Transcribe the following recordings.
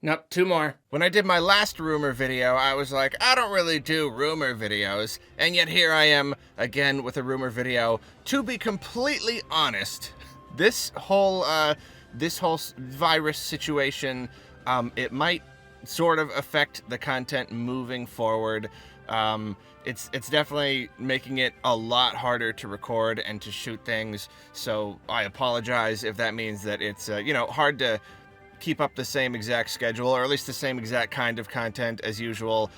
Nope, two more. When I did my last rumor video, I was like, I don't really do rumor videos, and yet here I am again with a rumor video. To be completely honest, this whole virus situation, it might sort of affect the content moving forward. It's definitely making it a lot harder to record and to shoot things, so I apologize if that means that it's hard to keep up the same exact schedule, or at least the same exact kind of content as usual.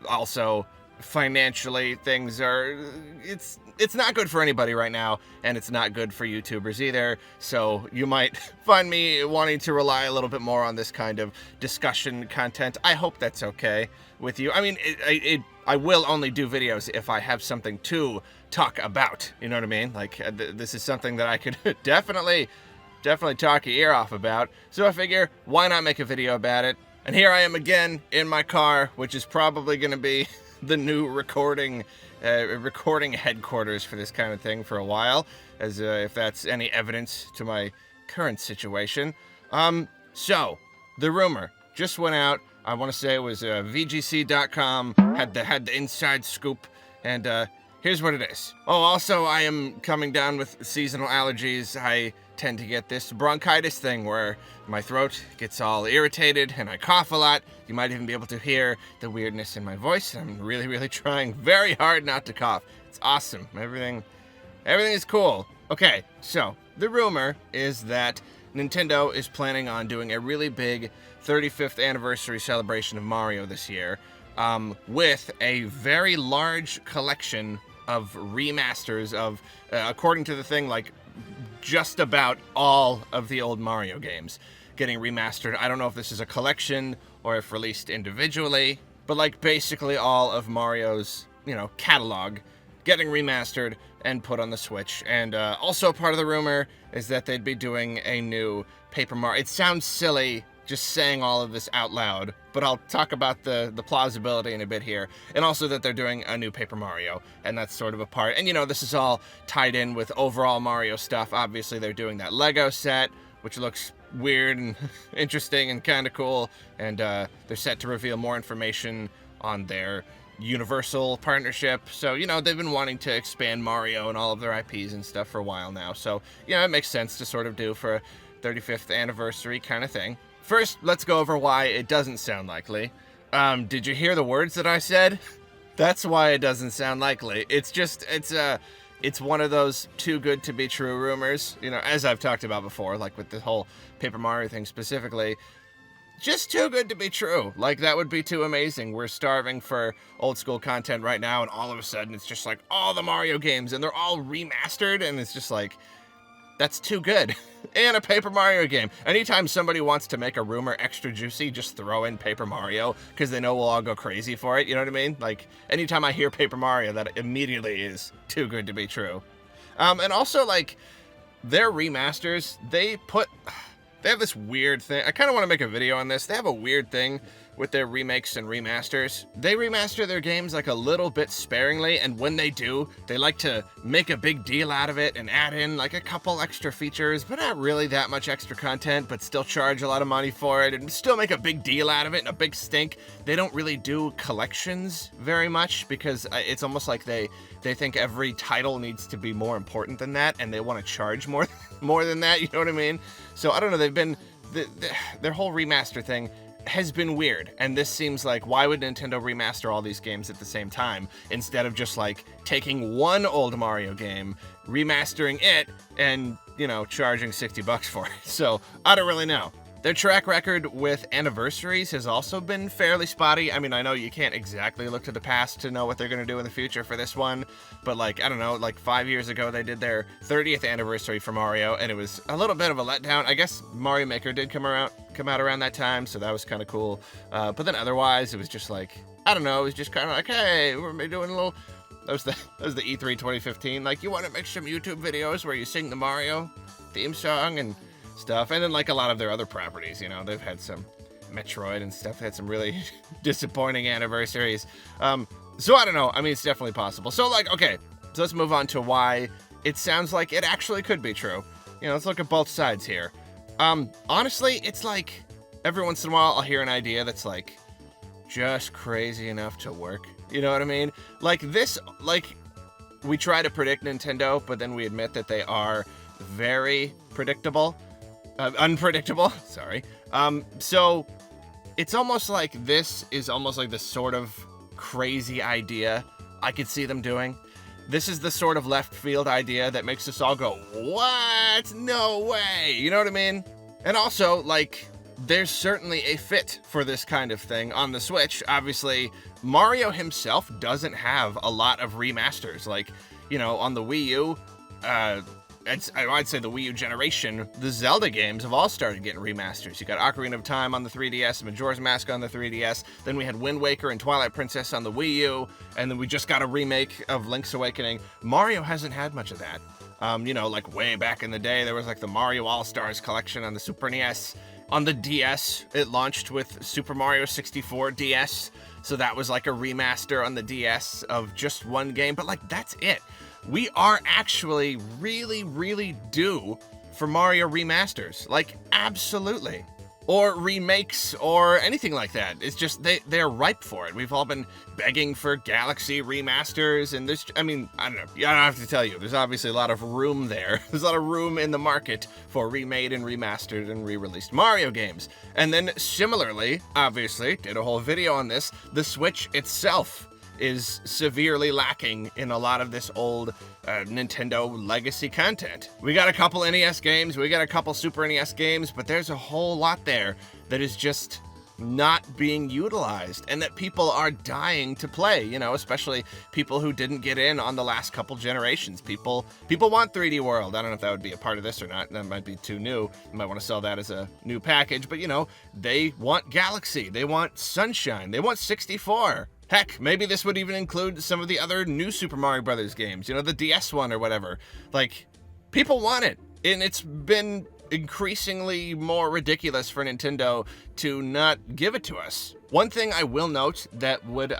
Also, financially, things are, it's not good for anybody right now, and it's not good for YouTubers either, so you might find me wanting to rely a little bit more on this kind of discussion content. I hope that's okay with you. I mean, I will only do videos if I have something to talk about, you know what I mean? Like, this is something that I could definitely talk your ear off about, so I figure, why not make a video about it? And here I am again in my car, which is probably going to be the new recording headquarters for this kind of thing for a while, as if that's any evidence to my current situation. So, the rumor just went out. I want to say it was VGC.com, had the inside scoop, and here's what it is. Oh, also, I am coming down with seasonal allergies. I tend to get this bronchitis thing where my throat gets all irritated and I cough a lot. You might even be able to hear the weirdness in my voice. I'm really trying very hard not to cough. It's awesome. Everything is cool. Okay, so the rumor is that Nintendo is planning on doing a really big 35th anniversary celebration of Mario this year, with a very large collection of remasters of, according to the thing, like, just about all of the old Mario games getting remastered. I don't know if this is a collection or if released individually, but like basically all of Mario's, catalog getting remastered and put on the Switch. And also part of the rumor is that they'd be doing a new Paper Mario. It sounds silly just saying all of this out loud, but I'll talk about the plausibility in a bit here. And also that they're doing a new Paper Mario, and that's sort of a part. And this is all tied in with overall Mario stuff. Obviously, they're doing that Lego set, which looks weird and interesting and kind of cool. And they're set to reveal more information on their Universal partnership. So, they've been wanting to expand Mario and all of their IPs and stuff for a while now. So, it makes sense to sort of do for a 35th anniversary kind of thing. First, let's go over why it doesn't sound likely. Did you hear the words that I said? That's why it doesn't sound likely. It's one of those too good to be true rumors, as I've talked about before, like with the whole Paper Mario thing specifically. Just too good to be true. Like, that would be too amazing. We're starving for old school content right now, and all of a sudden it's just like all the Mario games, and they're all remastered, and it's just like, that's too good. And a Paper Mario game. Anytime somebody wants to make a rumor extra juicy, just throw in Paper Mario, because they know we'll all go crazy for it, you know what I mean? Like, anytime I hear Paper Mario, that immediately is too good to be true. And also, like, their remasters, they have this weird thing. I kind of want to make a video on this. They have a weird thing with their remakes and remasters. They remaster their games like a little bit sparingly, and when they do, they like to make a big deal out of it and add in like a couple extra features, but not really that much extra content, but still charge a lot of money for it and still make a big deal out of it and a big stink. They don't really do collections very much because it's almost like they think every title needs to be more important than that, and they want to charge more than that, you know what I mean? So I don't know, their whole remaster thing has been weird, and this seems like, why would Nintendo remaster all these games at the same time instead of just like taking one old Mario game, remastering it, and charging $60 for it? So I don't really know. Their track record with anniversaries has also been fairly spotty. I mean, I know you can't exactly look to the past to know what they're going to do in the future for this one, but like, I don't know, like 5 years ago they did their 30th anniversary for Mario, and it was a little bit of a letdown. I guess Mario Maker did come out around that time, so that was kind of cool. But then otherwise, it was just like, I don't know, it was just kind of like, hey, we're doing a little... That was the E3 2015. Like, you want to make some YouTube videos where you sing the Mario theme song and stuff, and then like a lot of their other properties, they've had some Metroid and stuff, had some really disappointing anniversaries. So I don't know, I mean, it's definitely possible. So like, okay, so let's move on to why it sounds like it actually could be true. Let's look at both sides here. Honestly, it's like, every once in a while I'll hear an idea that's like just crazy enough to work. You know what I mean? Like this, like we try to predict Nintendo, but then we admit that they are very predictable, unpredictable, sorry. So it's almost like this is almost like the sort of crazy idea I could see them doing. This is the sort of left field idea that makes us all go, what? No way. You know what I mean? And also, like, there's certainly a fit for this kind of thing on the Switch. Obviously, Mario himself doesn't have a lot of remasters. Like, you know, on the Wii U, I'd say the Wii U generation, the Zelda games have all started getting remasters. You got Ocarina of Time on the 3DS, Majora's Mask on the 3DS, then we had Wind Waker and Twilight Princess on the Wii U, and then we just got a remake of Link's Awakening. Mario hasn't had much of that. You know, like way back in the day, there was like the Mario All-Stars collection on the Super NES. On the DS, it launched with Super Mario 64 DS, so that was like a remaster on the DS of just one game, but like that's it. We are actually really, really due for Mario remasters. Like, absolutely. Or remakes, or anything like that. It's just, they're ripe for it. We've all been begging for Galaxy remasters, and there's, I mean, I don't know. I don't have to tell you. There's obviously a lot of room there. There's a lot of room in the market for remade and remastered and re-released Mario games. And then, similarly, obviously, did a whole video on this, the Switch itself is severely lacking in a lot of this old Nintendo legacy content. We got a couple NES games, we got a couple Super NES games, but there's a whole lot there that is just not being utilized and that people are dying to play, you know, especially people who didn't get in on the last couple generations. People want 3D World. I don't know if that would be a part of this or not. That might be too new. You might want to sell that as a new package, but you know, they want Galaxy, they want Sunshine, they want 64. Heck, maybe this would even include some of the other new Super Mario Brothers games, you know, the DS one or whatever. Like, people want it, and it's been increasingly more ridiculous for Nintendo to not give it to us. One thing I will note that would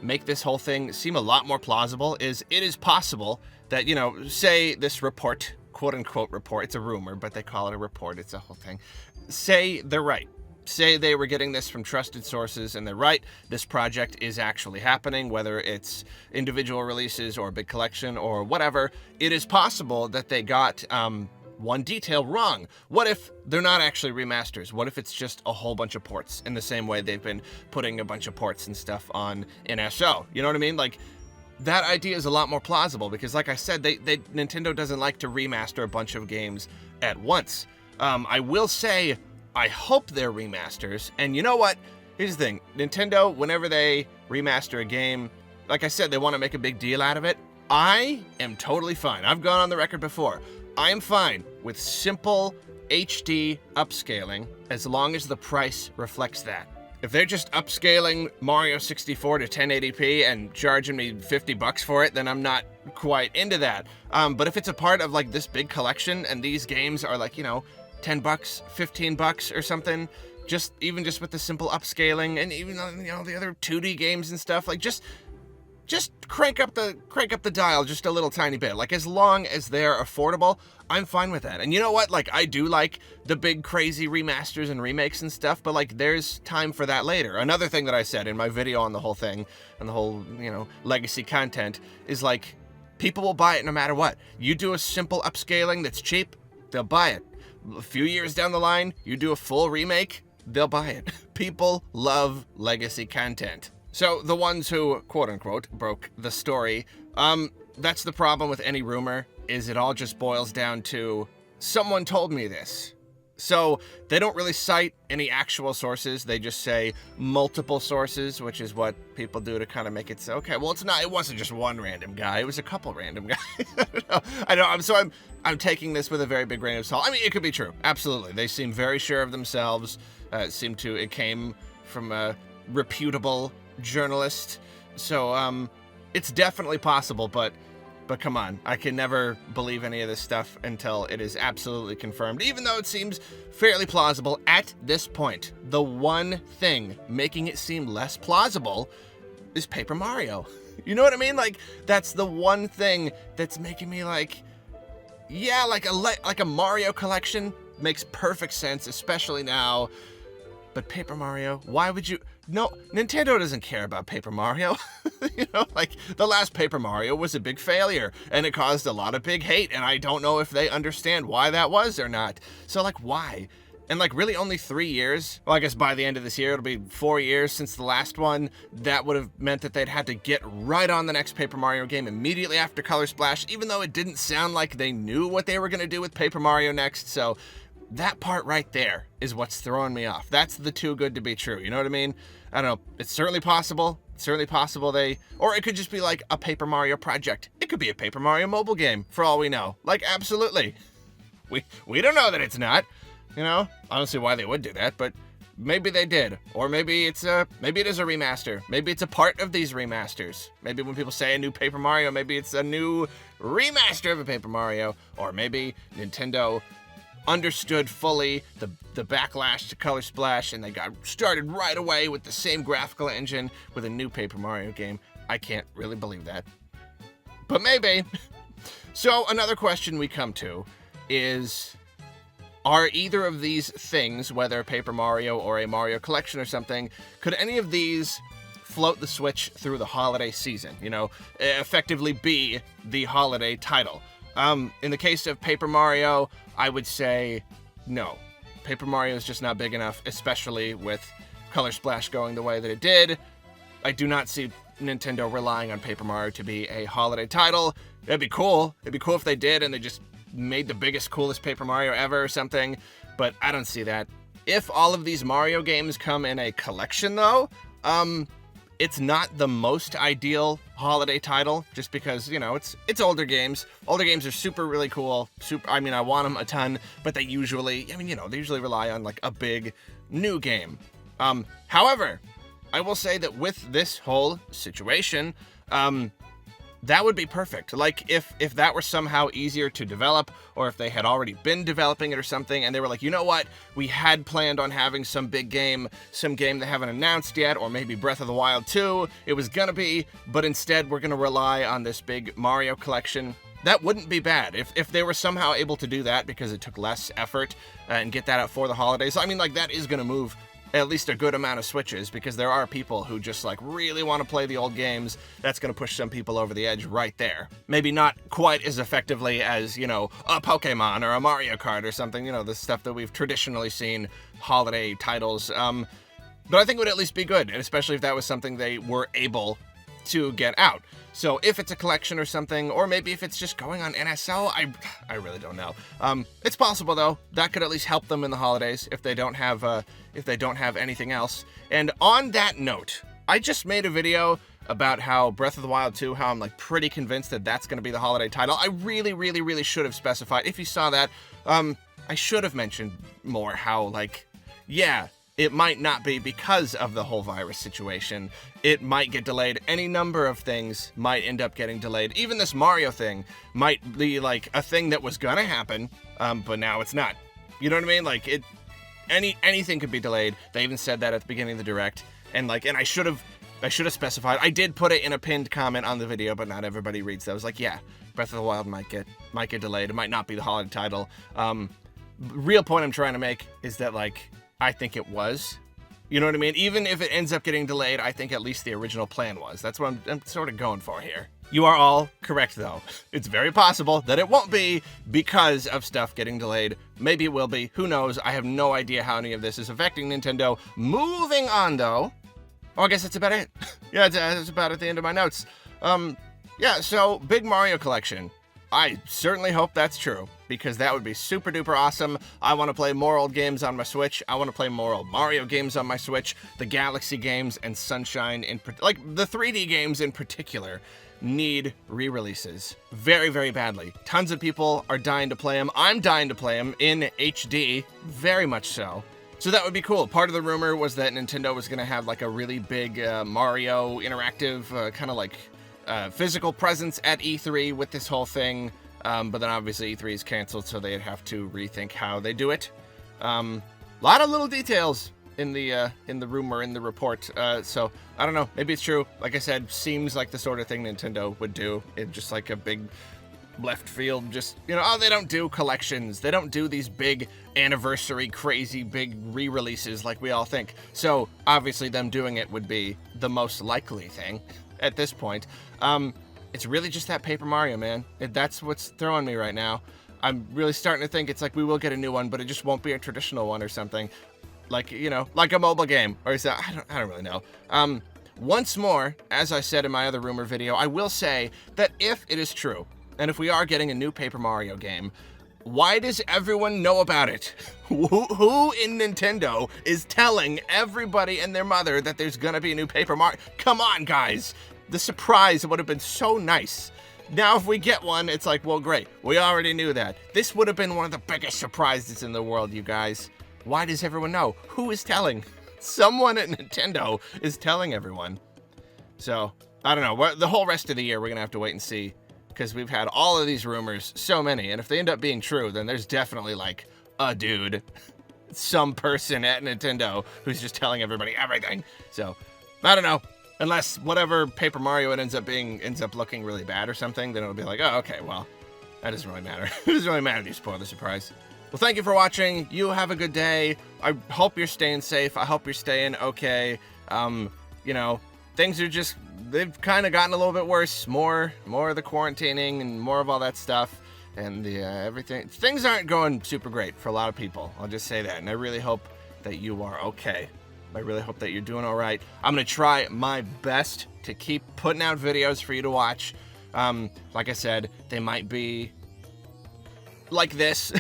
make this whole thing seem a lot more plausible is it is possible that, you know, say this report, quote-unquote report, it's a rumor, but they call it a report, it's a whole thing. Say they're right. Say they were getting this from trusted sources and they're right, this project is actually happening, whether it's individual releases or a big collection or whatever. It is possible that they got one detail wrong. What if they're not actually remasters? What if it's just a whole bunch of ports in the same way they've been putting a bunch of ports and stuff on NSO? You know what I mean? Like, that idea is a lot more plausible because, like I said, Nintendo doesn't like to remaster a bunch of games at once. I will say, I hope they're remasters, and you know what? Here's the thing. Nintendo, whenever they remaster a game, like I said, they want to make a big deal out of it. I am totally fine. I've gone on the record before. I am fine with simple HD upscaling as long as the price reflects that. If they're just upscaling Mario 64 to 1080p and charging me $50 for it, then I'm not quite into that. But if it's a part of like this big collection and these games are like, you know, $10, $15 or something, even just with the simple upscaling and even, you know, the other 2D games and stuff, like just crank up the dial just a little tiny bit. Like, as long as they're affordable, I'm fine with that. And you know what? Like, I do like the big crazy remasters and remakes and stuff, but like, there's time for that later. Another thing that I said in my video on the whole thing, and the whole, you know, legacy content, is like, people will buy it no matter what. You do a simple upscaling that's cheap, they'll buy it. A few years down the line, you do a full remake, they'll buy it. People love legacy content. So the ones who, quote unquote, broke the story, that's the problem with any rumor, is it all just boils down to, someone told me this. So they don't really cite any actual sources, they just say multiple sources, which is what people do to kind of make it so, okay, well, it wasn't just one random guy, it was a couple random guys. I know, I'm taking this with a very big grain of salt. I mean, it could be true, absolutely. They seem very sure of themselves, it came from a reputable journalist, so it's definitely possible, but come on, I can never believe any of this stuff until it is absolutely confirmed, even though it seems fairly plausible at this point. The one thing making it seem less plausible is Paper Mario. You know what I mean? Like, that's the one thing that's making me like, yeah, like a Mario collection makes perfect sense, especially now. But Paper Mario, why would you? No, Nintendo doesn't care about Paper Mario. You know, like, the last Paper Mario was a big failure, and it caused a lot of big hate, and I don't know if they understand why that was or not. So, like, why? And, like, really only 3 years? Well, I guess by the end of this year, it'll be 4 years since the last one. That would have meant that they'd had to get right on the next Paper Mario game immediately after Color Splash, even though it didn't sound like they knew what they were going to do with Paper Mario next. So that part right there is what's throwing me off. That's the too good to be true. You know what I mean? I don't know. It's certainly possible. It's certainly possible or it could just be like a Paper Mario project. It could be a Paper Mario mobile game for all we know. Like, absolutely. We don't know that it's not. You know, I don't see why they would do that, but maybe they did. Or maybe it is a remaster. Maybe it's a part of these remasters. Maybe when people say a new Paper Mario, maybe it's a new remaster of a Paper Mario. Or maybe Nintendo understood fully the backlash to Color Splash, and they got started right away with the same graphical engine with a new Paper Mario game. I can't really believe that. But maybe. So another question we come to is, are either of these things, whether Paper Mario or a Mario collection or something, could any of these float the Switch through the holiday season? You know, effectively be the holiday title. In the case of Paper Mario, I would say no. Paper Mario is just not big enough, especially with Color Splash going the way that it did. I do not see Nintendo relying on Paper Mario to be a holiday title. It'd be cool. It'd be cool if they did and they just made the biggest, coolest Paper Mario ever or something, but I don't see that. If all of these Mario games come in a collection, though, it's not the most ideal holiday title, just because, you know, it's older games. Older games are really cool. I mean, I want them a ton, but they usually rely on, like, a big new game. However, I will say that with this whole situation, that would be perfect. Like, if that were somehow easier to develop, or if they had already been developing it or something, and they were like, you know what, we had planned on having some big game, some game they haven't announced yet, or maybe Breath of the Wild 2, it was gonna be, but instead we're gonna rely on this big Mario collection. That wouldn't be bad if they were somehow able to do that because it took less effort and get that out for the holidays. I mean, like, that is gonna move at least a good amount of Switches, because there are people who just, like, really want to play the old games. That's going to push some people over the edge right there. Maybe not quite as effectively as, you know, a Pokemon or a Mario Kart or something, you know, the stuff that we've traditionally seen holiday titles. But I think it would at least be good, and especially if that was something they were able to get out. So if it's a collection or something, or maybe if it's just going on NSO, I really don't know. It's possible, though. That could at least help them in the holidays if they don't have anything else. And on that note, I just made a video about how Breath of the Wild 2, how I'm, like, pretty convinced that that's going to be the holiday title. I really should have specified. If you saw that, I should have mentioned more how, like, yeah, it might not be because of the whole virus situation. It might get delayed. Any number of things might end up getting delayed. Even this Mario thing might be, like, a thing that was gonna happen, but now it's not. You know what I mean? Like, anything could be delayed. They even said that at the beginning of the Direct. And, like, and I should have specified. I did put it in a pinned comment on the video, but not everybody reads that. I was like, yeah, Breath of the Wild might get delayed. It might not be the holiday title. Real point I'm trying to make is that, like, I think it was. You know what I mean? Even if it ends up getting delayed, I think at least the original plan was. That's what I'm sort of going for here. You are all correct, though. It's very possible that it won't be because of stuff getting delayed. Maybe it will be. Who knows? I have no idea how any of this is affecting Nintendo. Moving on, though. Oh, I guess that's about it. Yeah, that's about at the end of my notes. Yeah, so big Mario collection. I certainly hope that's true, because that would be super duper awesome. I want to play more old games on my Switch. I want to play more old Mario games on my Switch. The Galaxy games and Sunshine, like the 3D games in particular, need re-releases very, very badly. Tons of people are dying to play them. I'm dying to play them in HD, very much so. So that would be cool. Part of the rumor was that Nintendo was going to have, like, a really big Mario interactive kind of like physical presence at E3 with this whole thing, but then obviously E3 is canceled, so they'd have to rethink how they do it. A lot of little details in the rumor, in the report, so I don't know, maybe it's true. Like I said, seems like the sort of thing Nintendo would do. It's just like a big left field, just, you know, oh, they don't do collections. They don't do these big anniversary, crazy, big re-releases like we all think. So, obviously, them doing it would be the most likely thing at this point. It's really just that Paper Mario, man. That's what's throwing me right now. I'm really starting to think it's like we will get a new one, but it just won't be a traditional one or something. Like, you know, like a mobile game. Or is that, I don't really know. Once more, as I said in my other rumor video, I will say that if it is true, and if we are getting a new Paper Mario game, why does everyone know about it? Who in Nintendo is telling everybody and their mother that there's gonna be a new Paper Mario? Come on, guys. The surprise would have been so nice. Now, if we get one, it's like, well, great. We already knew that. This would have been one of the biggest surprises in the world, you guys. Why does everyone know? Who is telling? Someone at Nintendo is telling everyone. So, I don't know. The whole rest of the year, we're going to have to wait and see. Because we've had all of these rumors, so many. And if they end up being true, then there's definitely, like, a dude. Some person at Nintendo who's just telling everybody everything. So, I don't know. Unless whatever Paper Mario it ends up looking really bad or something, then it'll be like, oh, okay, well, that doesn't really matter. It doesn't really matter if you spoil the surprise. Well, thank you for watching. You have a good day. I hope you're staying safe. I hope you're staying okay. You know, things are just, they've kind of gotten a little bit worse. More of the quarantining and more of all that stuff. And the everything. Things aren't going super great for a lot of people. I'll just say that. And I really hope that you are okay. I really hope that you're doing all right. I'm going to try my best to keep putting out videos for you to watch. Like I said, they might be like this.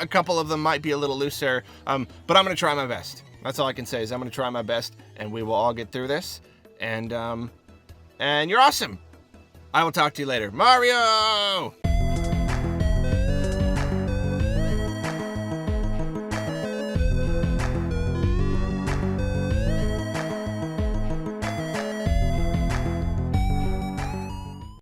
A couple of them might be a little looser, but I'm going to try my best. That's all I can say is I'm going to try my best, and we will all get through this. And you're awesome. I will talk to you later. Mario!